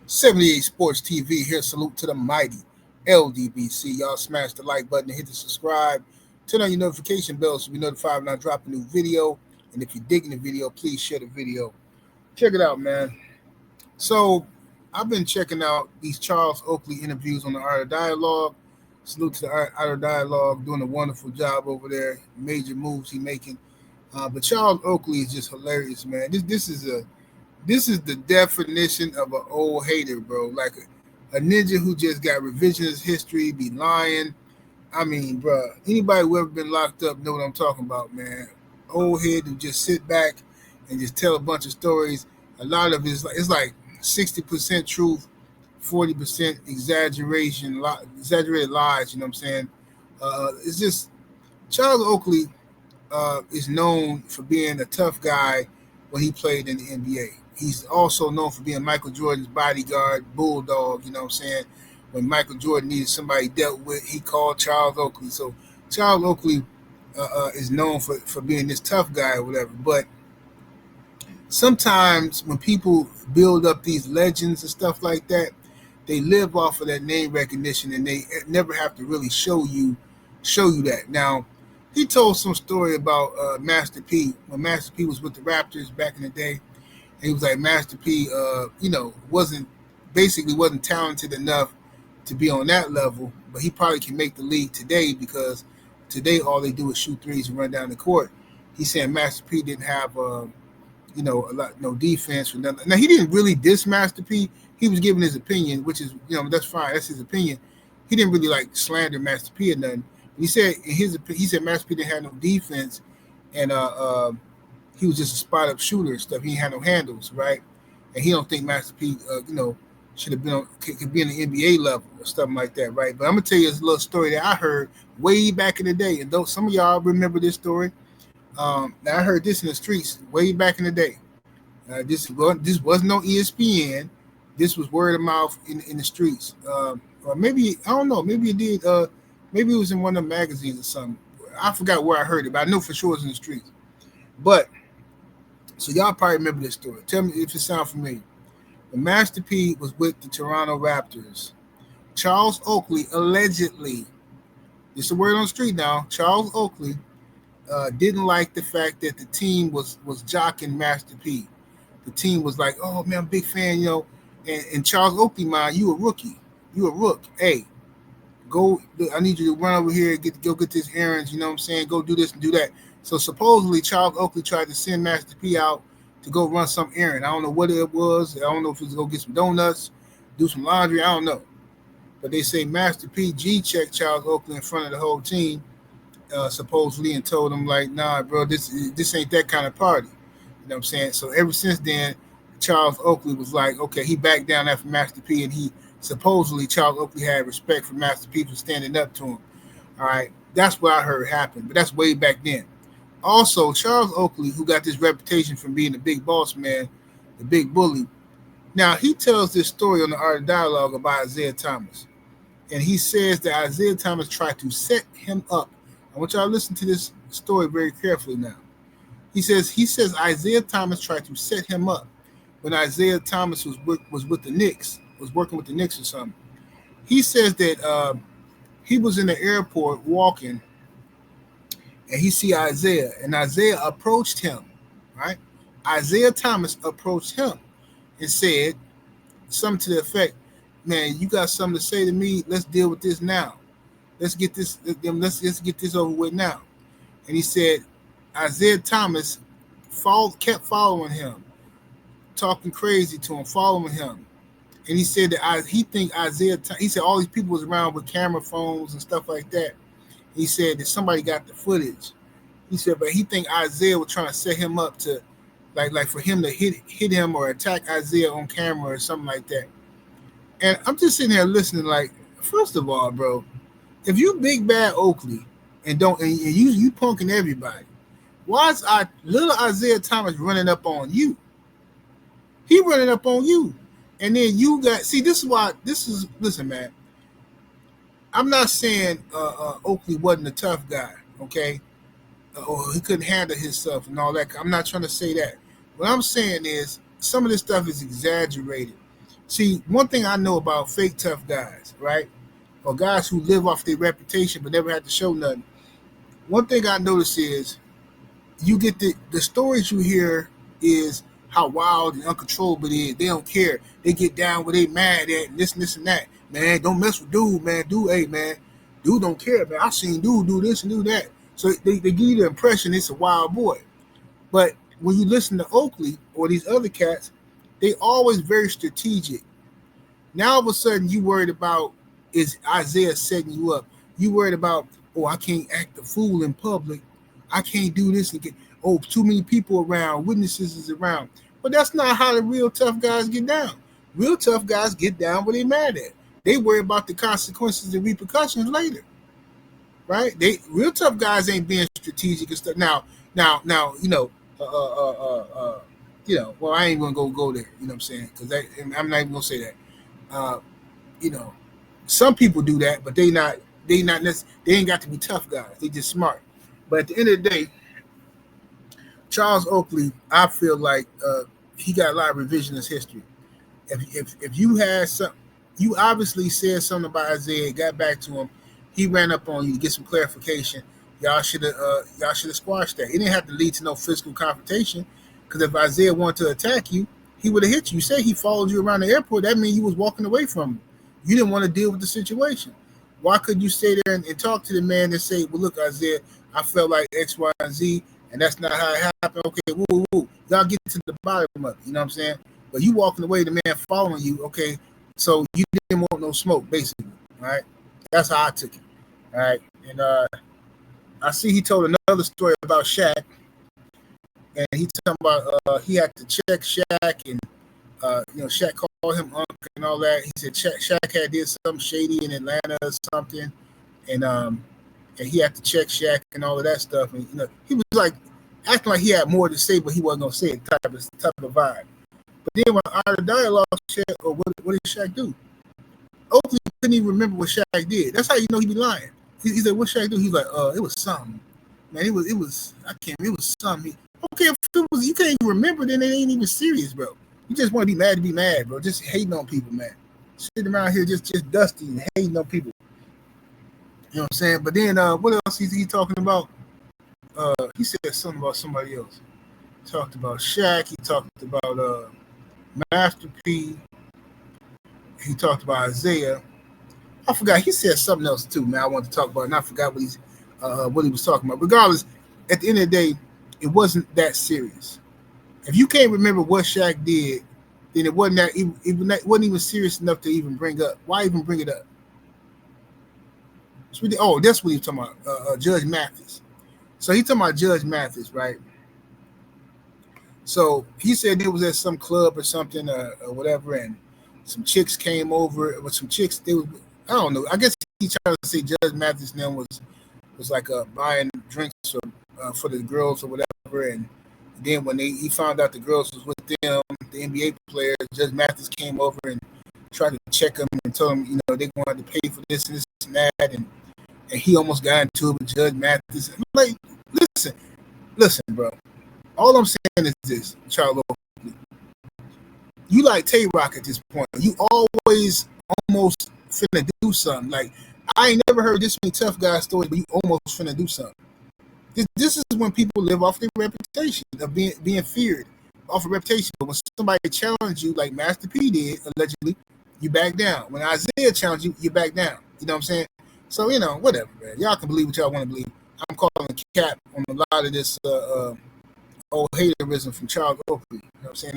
78 Sports TV here. Salute to the mighty LDBC. Y'all smash the like button and hit the subscribe. Turn on your notification bell so you be notified when I drop a new video. And if you're digging the video, please share the video. Check it out, man. So I've been checking out these Charles Oakley interviews on the Art of Dialogue. Salute to the Art of Dialogue, doing a wonderful job over there. Major moves he making. But Charles Oakley is just hilarious, man. This is the definition of an old hater, bro. Like a ninja who just got revisionist history, be lying. I mean, bro, anybody who ever been locked up know what I'm talking about, man. Old head who just sit back and just tell a bunch of stories. A lot of it's like 60% truth, 40% exaggeration, exaggerated lies. You know what I'm saying? It's just Charles Oakley is known for being a tough guy when he played in the NBA. He's also known for being Michael Jordan's bodyguard, bulldog. You know what I'm saying? When Michael Jordan needed somebody dealt with, he called Charles Oakley. So Charles Oakley is known for being this tough guy or whatever. But sometimes when people build up these legends and stuff like that, they live off of that name recognition and they never have to really show you that. Now, he told some story about Master P when Master P was with the Raptors back in the day. And he was like, Master P, wasn't talented enough to be on that level, but he probably can make the league today because today all they do is shoot threes and run down the court. He said Master P didn't have, no defense or nothing. Now he didn't really diss Master P. He was giving his opinion, which is, that's fine. That's his opinion. He didn't really like slander Master P or nothing. He said Master P didn't have no defense, and he was just a spot up shooter and stuff. He didn't have no handles, right? And he don't think Master P, should have been could be in the NBA level or something like that, right? But I'm gonna tell you this little story that I heard way back in the day, and though some of y'all remember this story, now I heard this in the streets way back in the day. This wasn't no ESPN. This was word of mouth in the streets, or maybe I don't know. Maybe it did. Maybe it was in one of the magazines or something. I forgot where I heard it, but I know for sure it was in the streets. But so y'all probably remember this story. Tell me if it sounds familiar. When Master P was with the Toronto Raptors, Charles Oakley allegedly, it's a word on the street now, Charles Oakley didn't like the fact that the team was jocking Master P. The team was like, oh man, I'm a big fan, and Charles Oakley, man, you a rookie. You a rook. Hey, go, I need you to run over here, go get this errands, you know what I'm saying? Go do this and do that. So supposedly Charles Oakley tried to send Master P out to go run some errand. I don't know what it was. I don't know if it was to go get some donuts, do some laundry. I don't know. But they say Master P G-checked Charles Oakley in front of the whole team, supposedly, and told him, like, nah, bro, this ain't that kind of party. You know what I'm saying? So ever since then, Charles Oakley was like, okay, he backed down after Master P, and supposedly Charles Oakley had respect for Master P for standing up to him. All right? That's what I heard happen, but that's way back then. Also, Charles Oakley, who got this reputation from being the big boss man, the big bully, now he tells this story on the Art of Dialogue about Isaiah Thomas. And he says that Isaiah Thomas tried to set him up. I want y'all to listen to this story very carefully now. He says Isaiah Thomas tried to set him up when Isaiah Thomas was with the Knicks, was working with the Knicks or something. He says that he was in the airport walking, and he see Isaiah, and Isaiah approached him, right? Isaiah Thomas approached him and said something to the effect, man, you got something to say to me? Let's deal with this now. Let's get this over with now. And he said Isaiah Thomas kept following him, talking crazy to him, following him. And he said that he said all these people was around with camera phones and stuff like that. He said that somebody got the footage. He said, but he think Isaiah was trying to set him up to, like for him to hit him or attack Isaiah on camera or something like that. And I'm just sitting here listening, like, first of all, bro, if you big bad Oakley and you punking everybody, why is little Isaiah Thomas running up on you? He running up on you, and then you got listen, man. I'm not saying Oakley wasn't a tough guy, okay, or he couldn't handle himself and all that. I'm not trying to say that. What I'm saying is some of this stuff is exaggerated. See, one thing I know about fake tough guys, right? Or guys who live off their reputation but never had to show nothing. One thing I notice is you get the stories you hear is how wild and uncontrollable it is. They don't care. They get down where they mad at and this and that. Man, don't mess with dude, man. Dude, hey man, dude don't care, man. I seen dude do this and do that. So they give you the impression it's a wild boy. But when you listen to Oakley or these other cats, they always very strategic. Now all of a sudden you worried about is Isaiah setting you up. You worried about, oh, I can't act a fool in public. I can't do this again. Oh, too many people around, witnesses is around. But that's not how the real tough guys get down. Real tough guys get down where they mad at. They worry about the consequences and repercussions later. Right? They real tough guys ain't being strategic and stuff. Now, well, I ain't gonna go there. You know what I'm saying? Because I'm not even gonna say that. Uh, you know, some people do that, but they ain't got to be tough guys. They just smart. But at the end of the day, Charles Oakley, I feel like he got a lot of revisionist history. If you had some, you obviously said something about Isaiah, got back to him, he ran up on you to get some clarification. Y'all should have squashed that. It didn't have to lead to no physical confrontation, because if Isaiah wanted to attack you, he would have hit you. You say he followed you around the airport. That means you was walking away from him. You didn't want to deal with the situation. Why could you stay there and talk to the man and say, well, look, Isaiah, I felt like X, Y, and Z, and that's not how it happened. Okay, woo. Y'all get to the bottom of it. You know what I'm saying? But you walking away, the man following you, okay, so you didn't want no smoke, basically. All right? That's how I took it. All right? And I see he told another story about Shaq, and he talking about he had to check Shaq, and Shaq called him Unc and all that. He said Shaq had did something shady in Atlanta or something, and he had to check Shaq and all of that stuff. And he was like acting like he had more to say, but he wasn't gonna say it. Type of vibe. But then when out of the dialogue, Shaq, what did Shaq do? Oakley couldn't even remember what Shaq did. That's how you know he be lying. He said, "What Shaq do?" He's like, it was something. Man, it was. I can't. It was something. Okay, if it was, you can't even remember, then it ain't even serious, bro. You just want to be mad, bro. Just hating on people, man. Sitting around here just dusty and hating on people. You know what I'm saying? But then what else is he talking about? He said something about somebody else. He talked about Shaq. He talked about Master P. He talked about Isaiah. I forgot. He said something else too, man. I wanted to talk about, and I forgot what he was talking about. Regardless, at the end of the day, it wasn't that serious. If you can't remember what Shaq did, then it wasn't wasn't even serious enough to even bring up. Why even bring it up? That's what he was talking about. Judge Mathis. So he talking about Judge Mathis, right? So he said he was at some club or something or whatever, and some chicks came over. With some chicks, I don't know. I guess he trying to say Judge Mathis now was like buying drinks for the girls or whatever, and then when he found out the girls was with them, the NBA players, Judge Mathis came over and tried to check them and told them, they wanted to pay for this and this and that, and he almost got into it with Judge Mathis. I'm like, listen, bro. All I'm saying is this, Charles Oakley. You like Tay-Rock at this point. You always almost finna do something. Like, I ain't never heard this many tough guy stories, but you almost finna do something. This is when people live off their reputation of being feared, off a reputation. But when somebody challenges you, like Master P did, allegedly, you back down. When Isaiah challenged you, you back down. You know what I'm saying? So, whatever, man. Y'all can believe what y'all want to believe. I'm calling cap on a lot of this old haterism from Charles Oakley. You know what I'm saying?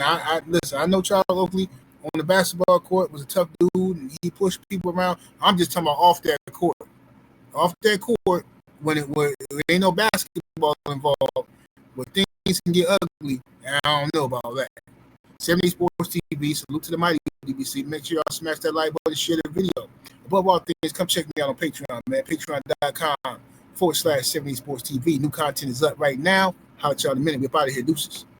Listen, I know Charles Oakley on the basketball court was a tough dude, and he pushed people around. I'm just talking about off that court. Off that court, when it ain't no basketball involved, where things can get ugly, and I don't know about that. 70 Sports TV, salute to the mighty BBC. Make sure y'all smash that like button, share the video. Above all things, come check me out on Patreon, man. Patreon.com/70 Sports TV. New content is up right now. Holla at y'all in a minute. We're out of here. Deuces.